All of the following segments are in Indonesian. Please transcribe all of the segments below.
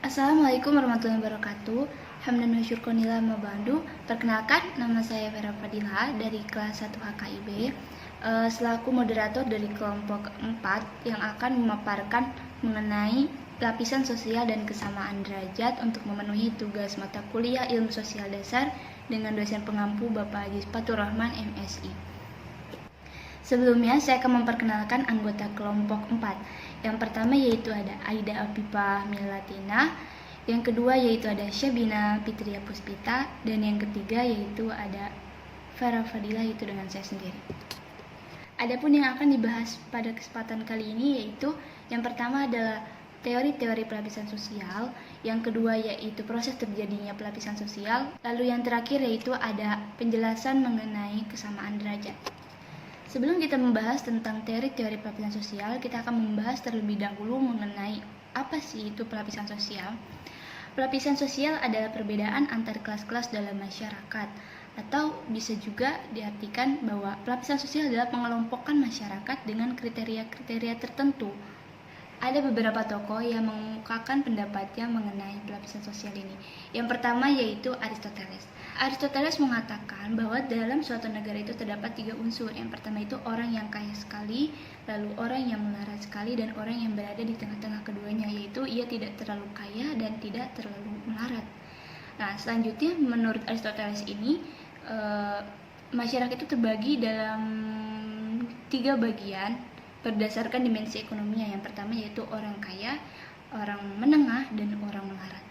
Assalamualaikum warahmatullahi wabarakatuh. Hamdan wa syukran lillah ma ba'du. Perkenalkan, nama saya Vera Fadila dari kelas 1 HKIB, selaku moderator dari kelompok 4 yang akan memaparkan mengenai lapisan sosial dan kesamaan derajat untuk memenuhi tugas mata kuliah Ilmu Sosial Dasar dengan dosen pengampu Bapak Haji Fatur Rahman, MSI. Sebelumnya, saya akan memperkenalkan anggota kelompok 4. Yang pertama yaitu ada Aida Afifah Milatina, yang kedua yaitu ada Syabina Fitria Puspita, dan yang ketiga yaitu ada Vera Fadila, yaitu dengan saya sendiri. Adapun yang akan dibahas pada kesempatan kali ini yaitu yang pertama adalah teori-teori pelapisan sosial, yang kedua yaitu proses terjadinya pelapisan sosial, lalu yang terakhir yaitu ada penjelasan mengenai kesamaan derajat. Sebelum kita membahas tentang teori-teori pelapisan sosial, kita akan membahas terlebih dahulu mengenai apa sih itu pelapisan sosial. Pelapisan sosial adalah perbedaan antar kelas-kelas dalam masyarakat, atau bisa juga diartikan bahwa pelapisan sosial adalah pengelompokan masyarakat dengan kriteria-kriteria tertentu. Ada beberapa tokoh yang mengemukakan pendapatnya mengenai pelapisan sosial ini. Yang pertama yaitu Aristoteles. Aristoteles mengatakan bahwa dalam suatu negara itu terdapat 3 unsur. Yang pertama itu orang yang kaya sekali, lalu orang yang melarat sekali, dan orang yang berada di tengah-tengah keduanya, yaitu ia tidak terlalu kaya dan tidak terlalu melarat. Nah, selanjutnya menurut Aristoteles ini masyarakat itu terbagi dalam 3 bagian berdasarkan dimensi ekonominya. Yang pertama yaitu orang kaya, orang menengah, dan orang melarat.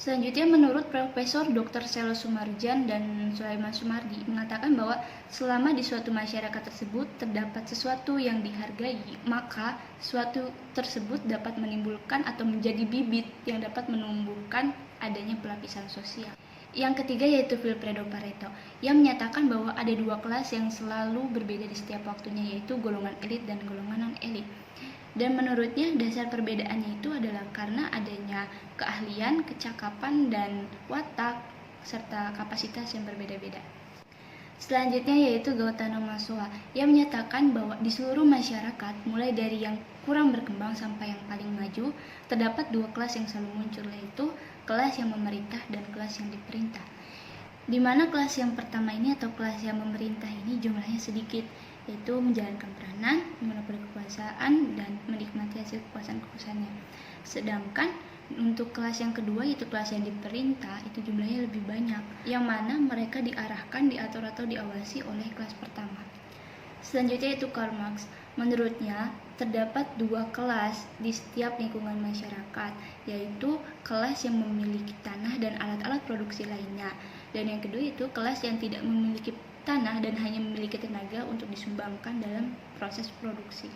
Selanjutnya menurut Profesor Dr. Selo Sumarjan dan Sulaiman Sumardi mengatakan bahwa selama di suatu masyarakat tersebut terdapat sesuatu yang dihargai, maka sesuatu tersebut dapat menimbulkan atau menjadi bibit yang dapat menumbuhkan adanya pelapisan sosial. Yang ketiga yaitu Vilfredo Pareto yang menyatakan bahwa ada 2 kelas yang selalu berbeda di setiap waktunya, yaitu golongan elit dan golongan non-elit. Dan menurutnya dasar perbedaannya itu adalah karena adanya keahlian, kecakapan, dan watak serta kapasitas yang berbeda-beda. Selanjutnya yaitu Gautama Maswa yang menyatakan bahwa di seluruh masyarakat, mulai dari yang kurang berkembang sampai yang paling maju, terdapat 2 kelas yang selalu muncul, yaitu kelas yang memerintah dan kelas yang diperintah. Di mana kelas yang pertama ini atau kelas yang memerintah ini jumlahnya sedikit, yaitu menjalankan peranan, memonopoli kekuasaan, dan menikmati hasil kekuasaan-kekuasaannya. Sedangkan untuk kelas yang kedua yaitu kelas yang diperintah itu jumlahnya lebih banyak, yang mana mereka diarahkan, diatur atau diawasi oleh kelas pertama. Selanjutnya yaitu Karl Marx. Menurutnya terdapat 2 kelas di setiap lingkungan masyarakat, yaitu kelas yang memiliki tanah dan alat-alat produksi lainnya, dan yang kedua itu kelas yang tidak memiliki tanah dan hanya memiliki tenaga untuk disumbangkan dalam proses produksi.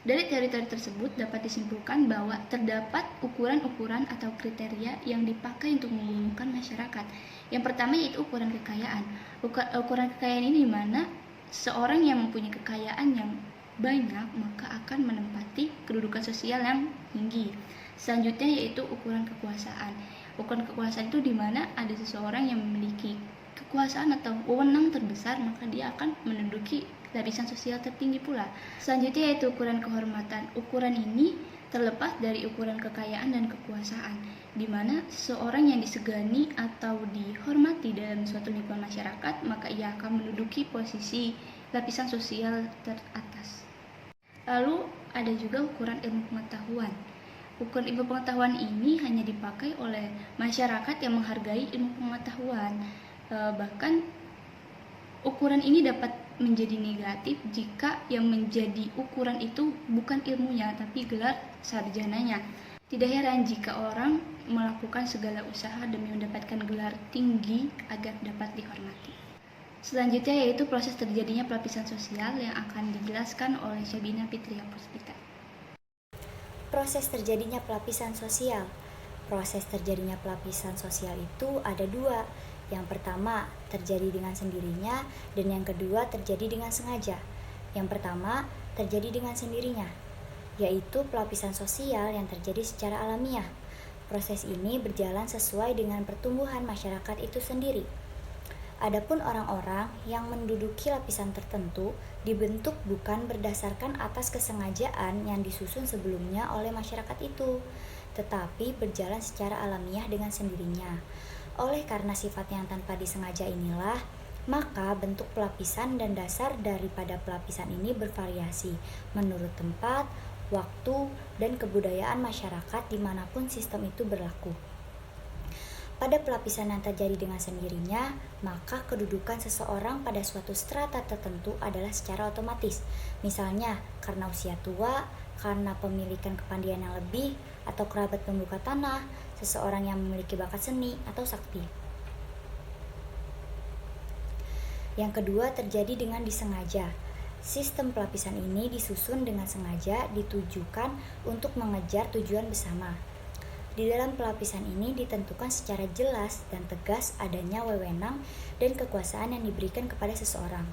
Dari teori-teori tersebut dapat disimpulkan bahwa terdapat ukuran-ukuran atau kriteria yang dipakai untuk menggolongkan masyarakat. Yang pertama yaitu ukuran kekayaan. Ukuran kekayaan ini di mana seorang yang mempunyai kekayaan yang banyak maka akan menempati kedudukan sosial yang tinggi. Selanjutnya yaitu ukuran kekuasaan. Ukuran kekuasaan itu di mana ada seseorang yang memiliki kekuasaan atau wewenang terbesar, maka dia akan menduduki lapisan sosial tertinggi pula. Selanjutnya yaitu ukuran kehormatan. Ukuran ini terlepas dari ukuran kekayaan dan kekuasaan, di mana seseorang yang disegani atau dihormati dalam suatu lingkungan masyarakat, maka ia akan menduduki posisi lapisan sosial teratas. Lalu ada juga ukuran ilmu pengetahuan. Ukuran ilmu pengetahuan ini hanya dipakai oleh masyarakat yang menghargai ilmu pengetahuan. Bahkan ukuran ini dapat menjadi negatif jika yang menjadi ukuran itu bukan ilmunya tapi gelar sarjananya. Tidak heran jika orang melakukan segala usaha demi mendapatkan gelar tinggi agar dapat dihormati. Selanjutnya yaitu proses terjadinya pelapisan sosial yang akan dijelaskan oleh Syabina Fitria Puspita. Proses terjadinya pelapisan sosial. Proses terjadinya pelapisan sosial itu ada 2. Yang pertama terjadi dengan sendirinya, dan yang kedua terjadi dengan sengaja. Yang pertama terjadi dengan sendirinya, yaitu pelapisan sosial yang terjadi secara alamiah. Proses ini berjalan sesuai dengan pertumbuhan masyarakat itu sendiri. Adapun orang-orang yang menduduki lapisan tertentu dibentuk bukan berdasarkan atas kesengajaan yang disusun sebelumnya oleh masyarakat itu, tetapi berjalan secara alamiah dengan sendirinya. Oleh karena sifat yang tanpa disengaja inilah, maka bentuk pelapisan dan dasar daripada pelapisan ini bervariasi menurut tempat, waktu, dan kebudayaan masyarakat dimanapun sistem itu berlaku. Pada pelapisan yang terjadi dengan sendirinya, maka kedudukan seseorang pada suatu strata tertentu adalah secara otomatis. Misalnya, karena usia tua, karena pemilikan kepandaian yang lebih, atau kerabat pembuka tanah, seseorang yang memiliki bakat seni atau sakti. Yang kedua terjadi dengan disengaja. Sistem pelapisan ini disusun dengan sengaja ditujukan untuk mengejar tujuan bersama. Di dalam pelapisan ini ditentukan secara jelas dan tegas adanya wewenang dan kekuasaan yang diberikan kepada seseorang.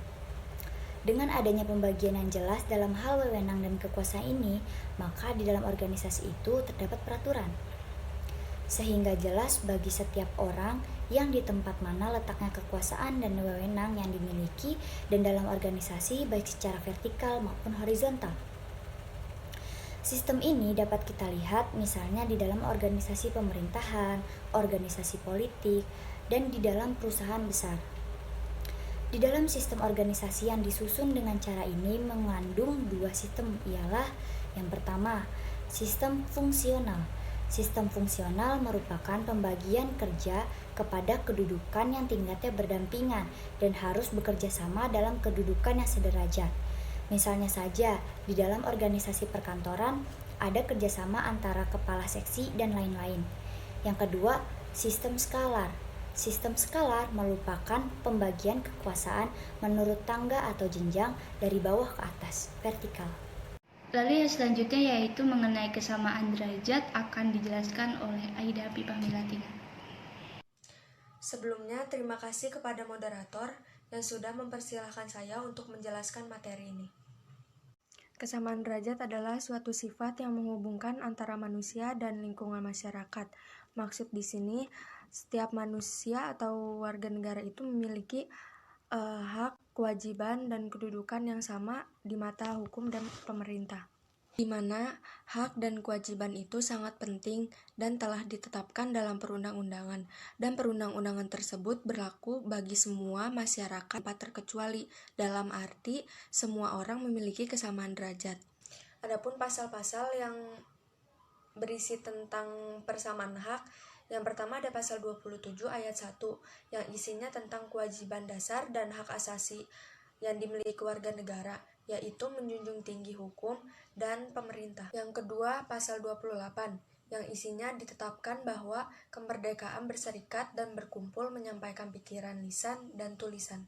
Dengan adanya pembagian yang jelas dalam hal wewenang dan kekuasaan ini, maka di dalam organisasi itu terdapat peraturan, sehingga jelas bagi setiap orang yang di tempat mana letaknya kekuasaan dan wewenang yang dimiliki dan dalam organisasi baik secara vertikal maupun horizontal. Sistem ini dapat kita lihat misalnya di dalam organisasi pemerintahan, organisasi politik, dan di dalam perusahaan besar. Di dalam sistem organisasi yang disusun dengan cara ini mengandung dua sistem, ialah yang pertama, sistem fungsional. Sistem fungsional merupakan pembagian kerja kepada kedudukan yang tingkatnya berdampingan dan harus bekerja sama dalam kedudukan yang sederajat. Misalnya saja, di dalam organisasi perkantoran ada kerjasama antara kepala seksi dan lain-lain. Yang kedua, sistem skalar. Sistem skalar merupakan pembagian kekuasaan menurut tangga atau jenjang dari bawah ke atas, vertikal. Lalu yang selanjutnya yaitu mengenai kesamaan derajat akan dijelaskan oleh Aida Pipamilatina. Sebelumnya, terima kasih kepada moderator yang sudah mempersilahkan saya untuk menjelaskan materi ini. Kesamaan derajat adalah suatu sifat yang menghubungkan antara manusia dan lingkungan masyarakat. Maksud di sini, setiap manusia atau warga negara itu memiliki hak, kewajiban, dan kedudukan yang sama di mata hukum dan pemerintah, di mana hak dan kewajiban itu sangat penting dan telah ditetapkan dalam perundang-undangan, dan perundang-undangan tersebut berlaku bagi semua masyarakat tanpa terkecuali, dalam arti semua orang memiliki kesamaan derajat. Adapun pasal-pasal yang berisi tentang persamaan hak, yang pertama ada pasal 27 ayat 1 yang isinya tentang kewajiban dasar dan hak asasi yang dimiliki warga negara, yaitu menjunjung tinggi hukum dan pemerintah. Yang kedua, pasal 28 yang isinya ditetapkan bahwa kemerdekaan berserikat dan berkumpul menyampaikan pikiran lisan dan tulisan.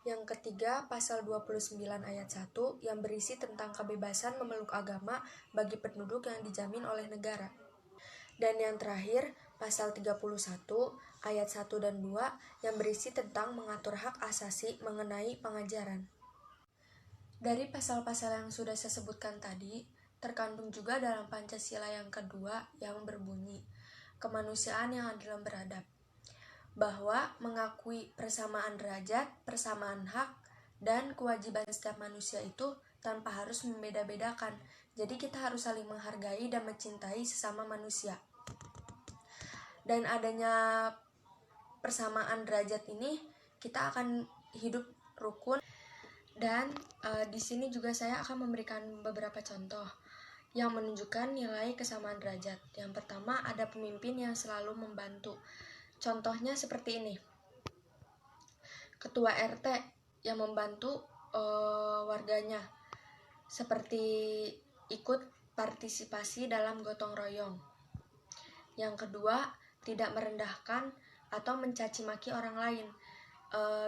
Yang ketiga, pasal 29 ayat 1 yang berisi tentang kebebasan memeluk agama bagi penduduk yang dijamin oleh negara. Dan yang terakhir, pasal 31 ayat 1 dan 2 yang berisi tentang mengatur hak asasi mengenai pengajaran. Dari pasal-pasal yang sudah saya sebutkan tadi, terkandung juga dalam Pancasila yang kedua yang berbunyi, kemanusiaan yang adil dan beradab, bahwa mengakui persamaan derajat, persamaan hak, dan kewajiban setiap manusia itu tanpa harus membeda-bedakan. Jadi kita harus saling menghargai dan mencintai sesama manusia. Dan adanya persamaan derajat ini, kita akan hidup rukun. Dan di sini juga saya akan memberikan beberapa contoh yang menunjukkan nilai kesamaan derajat. Yang pertama, ada pemimpin yang selalu membantu. Contohnya seperti ini. Ketua RT yang membantu warganya, seperti ikut partisipasi dalam gotong royong. Yang kedua, tidak merendahkan atau mencaci maki orang lain.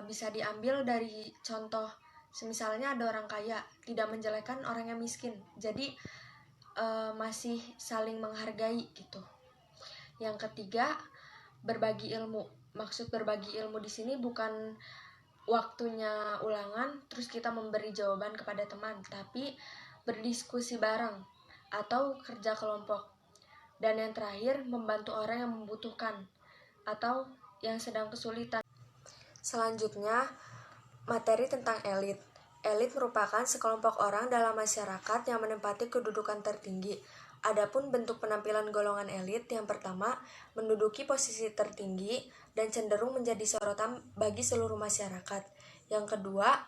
Bisa diambil dari contoh, misalnya ada orang kaya, tidak menjelekkan orang yang miskin. Jadi masih saling menghargai gitu. Yang ketiga, berbagi ilmu. Maksud berbagi ilmu di sini bukan waktunya ulangan terus kita memberi jawaban kepada teman, tapi berdiskusi bareng atau kerja kelompok. Dan yang terakhir, membantu orang yang membutuhkan atau yang sedang kesulitan. Selanjutnya, materi tentang elit. Elit merupakan sekelompok orang dalam masyarakat yang menempati kedudukan tertinggi. Adapun bentuk penampilan golongan elit yang pertama, menduduki posisi tertinggi dan cenderung menjadi sorotan bagi seluruh masyarakat. Yang kedua,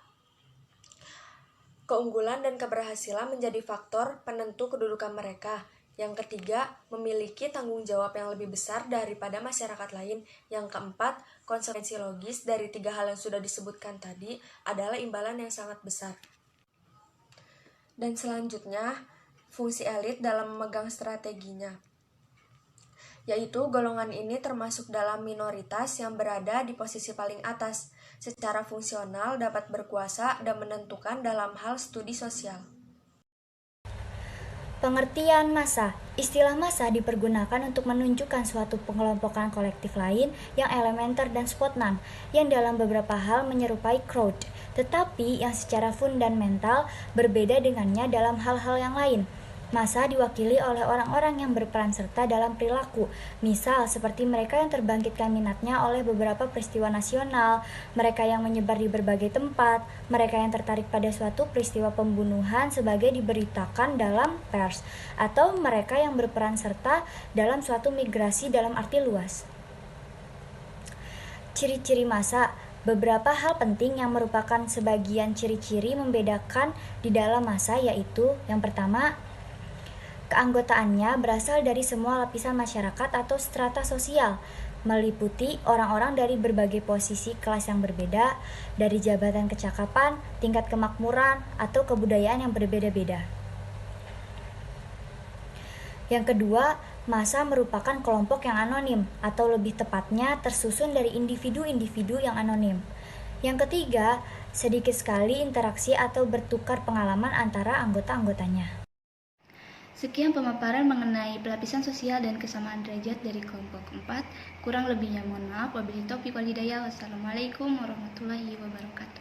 keunggulan dan keberhasilan menjadi faktor penentu kedudukan mereka. Yang ketiga, memiliki tanggung jawab yang lebih besar daripada masyarakat lain. Yang keempat, konsekuensi logis dari tiga hal yang sudah disebutkan tadi adalah imbalan yang sangat besar. Dan selanjutnya, fungsi elit dalam memegang strateginya, yaitu golongan ini termasuk dalam minoritas yang berada di posisi paling atas, secara fungsional dapat berkuasa dan menentukan dalam hal studi sosial. Pengertian massa. Istilah massa dipergunakan untuk menunjukkan suatu pengelompokan kolektif lain yang elementer dan spontan, yang dalam beberapa hal menyerupai crowd, tetapi yang secara fundamental berbeda dengannya dalam hal-hal yang lain. Massa diwakili oleh orang-orang yang berperan serta dalam perilaku, misal seperti mereka yang terbangkitkan minatnya oleh beberapa peristiwa nasional, mereka yang menyebar di berbagai tempat, mereka yang tertarik pada suatu peristiwa pembunuhan sebagai diberitakan dalam pers, atau mereka yang berperan serta dalam suatu migrasi dalam arti luas. Ciri-ciri massa. Beberapa hal penting yang merupakan sebagian ciri-ciri membedakan di dalam massa yaitu, yang pertama, keanggotaannya berasal dari semua lapisan masyarakat atau strata sosial, meliputi orang-orang dari berbagai posisi kelas yang berbeda, dari jabatan kecakapan, tingkat kemakmuran, atau kebudayaan yang berbeda-beda. Yang kedua, massa merupakan kelompok yang anonim, atau lebih tepatnya tersusun dari individu-individu yang anonim. Yang ketiga, sedikit sekali interaksi atau bertukar pengalaman antara anggota-anggotanya. Sekian pemaparan mengenai pelapisan sosial dan kesamaan derajat dari kelompok 4. Kurang lebihnya mohon maaf. Wabillahi taufiq wal hidayah. Wassalamualaikum warahmatullahi wabarakatuh.